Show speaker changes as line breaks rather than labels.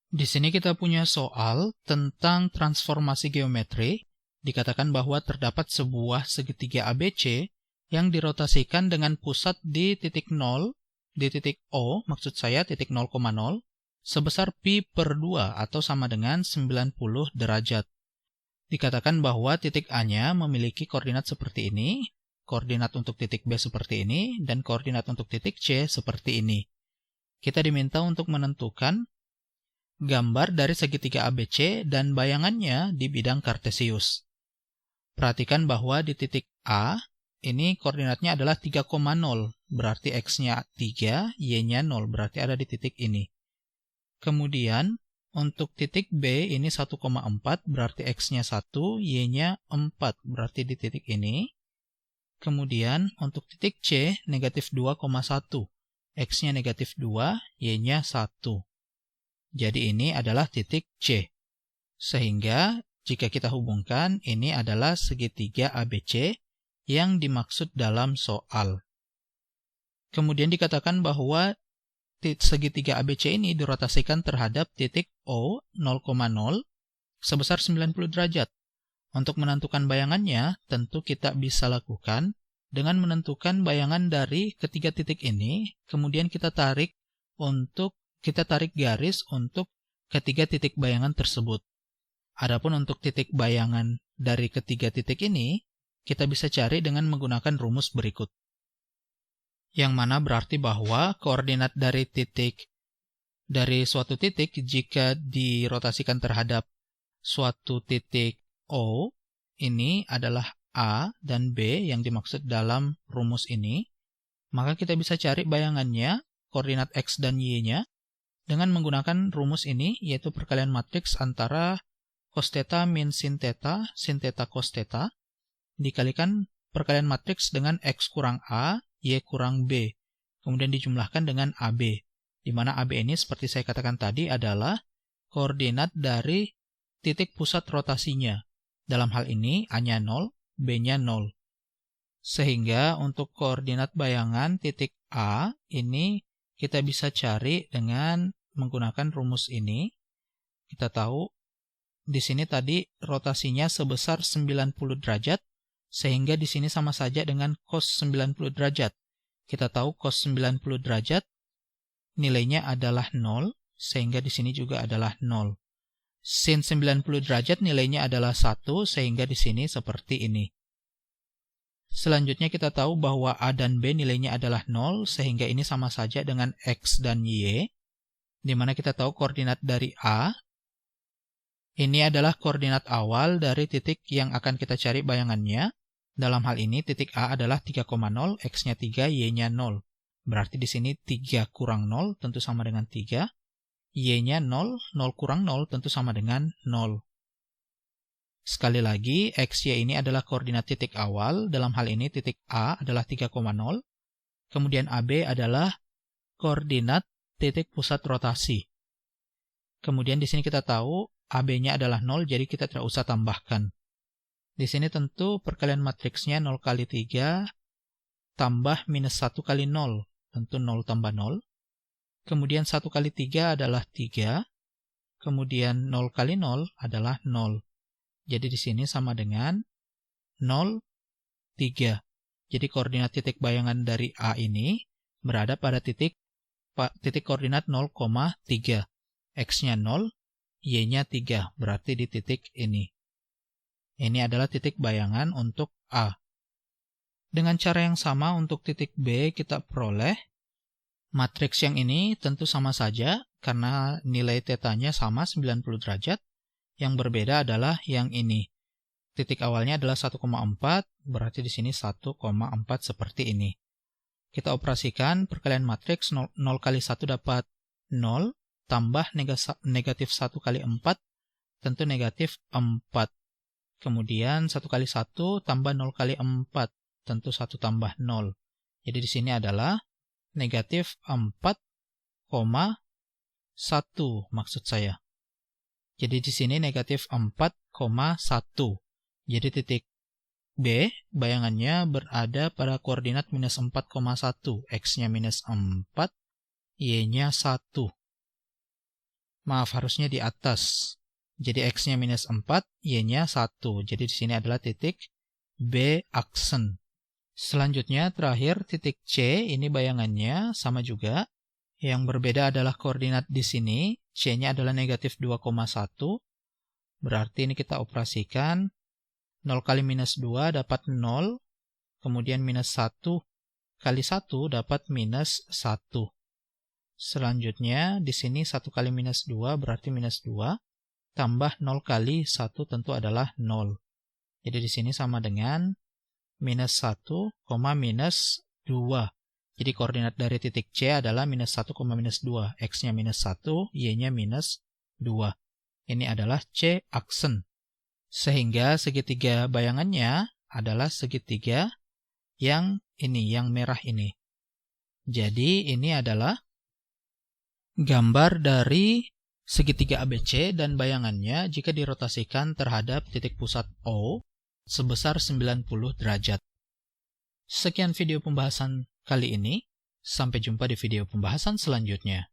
Di sini kita punya soal tentang transformasi geometri. Dikatakan bahwa terdapat sebuah segitiga ABC yang dirotasikan dengan pusat di titik 0, di titik O, maksud saya titik 0,0, sebesar pi per 2 atau sama dengan 90 derajat. Dikatakan bahwa titik A-nya memiliki koordinat seperti ini, koordinat untuk titik B seperti ini, dan koordinat untuk titik C seperti ini. Kita diminta untuk menentukan gambar dari segitiga ABC dan bayangannya di bidang kartesius. Perhatikan bahwa di titik A, ini koordinatnya adalah 3,0, berarti X-nya 3, Y-nya 0, berarti ada di titik ini. Kemudian, untuk titik B, ini 1,4, berarti X-nya 1, Y-nya 4, berarti di titik ini. Kemudian, untuk titik C, negatif 2,1, X-nya negatif 2, Y-nya 1. Jadi ini adalah titik C. Sehingga jika kita hubungkan, ini adalah segitiga ABC yang dimaksud dalam soal. Kemudian dikatakan bahwa segitiga ABC ini dirotasikan terhadap titik O 0,0 sebesar 90 derajat. Untuk menentukan bayangannya, tentu kita bisa lakukan dengan menentukan bayangan dari ketiga titik ini, kemudian kita tarik garis untuk ketiga titik bayangan tersebut. Adapun untuk titik bayangan dari ketiga titik ini, kita bisa cari dengan menggunakan rumus berikut. Yang mana berarti bahwa koordinat dari suatu titik jika dirotasikan terhadap suatu titik O, ini adalah A dan B yang dimaksud dalam rumus ini, maka kita bisa cari bayangannya, koordinat X dan Y-nya, dengan menggunakan rumus ini, yaitu perkalian matriks antara cos theta min sin theta cos theta, dikalikan perkalian matriks dengan X kurang A, Y kurang B, kemudian dijumlahkan dengan AB, di mana AB ini seperti saya katakan tadi adalah koordinat dari titik pusat rotasinya. Dalam hal ini, A-nya 0, B-nya 0. Sehingga untuk koordinat bayangan titik A, ini kita bisa cari dengan menggunakan rumus ini. Kita tahu di sini tadi rotasinya sebesar 90 derajat, sehingga di sini sama saja dengan cos 90 derajat. Kita tahu cos 90 derajat nilainya adalah 0, sehingga di sini juga adalah 0. Sin 90 derajat nilainya adalah 1, sehingga di sini seperti ini. Selanjutnya kita tahu bahwa A dan B nilainya adalah 0, sehingga ini sama saja dengan X dan Y, di mana kita tahu koordinat dari A, ini adalah koordinat awal dari titik yang akan kita cari bayangannya. Dalam hal ini titik A adalah 3,0, X-nya 3, Y-nya 0. Berarti di sini 3 kurang 0 tentu sama dengan 3. Y-nya 0, 0 kurang 0 tentu sama dengan 0. Sekali lagi, X, Y ini adalah koordinat titik awal. Dalam hal ini titik A adalah 3,0. Kemudian AB adalah koordinat titik pusat rotasi. Kemudian di sini kita tahu AB-nya adalah 0, jadi kita tidak usah tambahkan. Di sini tentu perkalian matriksnya 0 kali 3 tambah minus 1 kali 0, tentu 0 tambah 0. Kemudian 1 kali 3 adalah 3, kemudian 0 kali 0 adalah 0. Jadi di sini sama dengan 0, 3. Jadi koordinat titik bayangan dari A ini berada pada titik koordinat 0,3. X-nya 0, Y-nya 3, berarti di titik ini. Ini adalah titik bayangan untuk A. Dengan cara yang sama untuk titik B kita peroleh matriks yang ini tentu sama saja karena nilai tetanya sama 90 derajat. Yang berbeda adalah yang ini. Titik awalnya adalah 1,4, berarti di sini 1,4 seperti ini. Kita operasikan perkalian matriks 0 kali 1 dapat 0, tambah negatif 1 kali 4, tentu negatif 4. Kemudian 1 kali 1 tambah 0 kali 4, tentu 1 tambah 0. Jadi di sini adalah negatif 4,1 maksud saya. Jadi di sini negatif 4,1. Jadi titik B bayangannya berada pada koordinat minus 4,1. X-nya minus 4, Y-nya 1. Maaf, harusnya di atas. Jadi X-nya minus 4, Y-nya 1. Jadi di sini adalah titik B aksen. Selanjutnya, terakhir, titik C, ini bayangannya sama juga. Yang berbeda adalah koordinat di sini. C-nya adalah negatif 2,1. Berarti ini kita operasikan. 0 kali minus 2 dapat 0. Kemudian minus 1 kali 1 dapat minus 1. Selanjutnya, di sini 1 kali minus 2 berarti minus 2. Tambah 0 kali 1 tentu adalah 0. Jadi di sini sama dengan minus 1, minus 2. Jadi koordinat dari titik C adalah minus 1, minus 2. X-nya minus 1, Y-nya minus 2. Ini adalah C aksen. Sehingga segitiga bayangannya adalah segitiga yang ini, yang merah ini. Jadi ini adalah gambar dari segitiga ABC dan bayangannya jika dirotasikan terhadap titik pusat O sebesar 90 derajat. Sekian video pembahasan kali ini. Sampai jumpa di video pembahasan selanjutnya.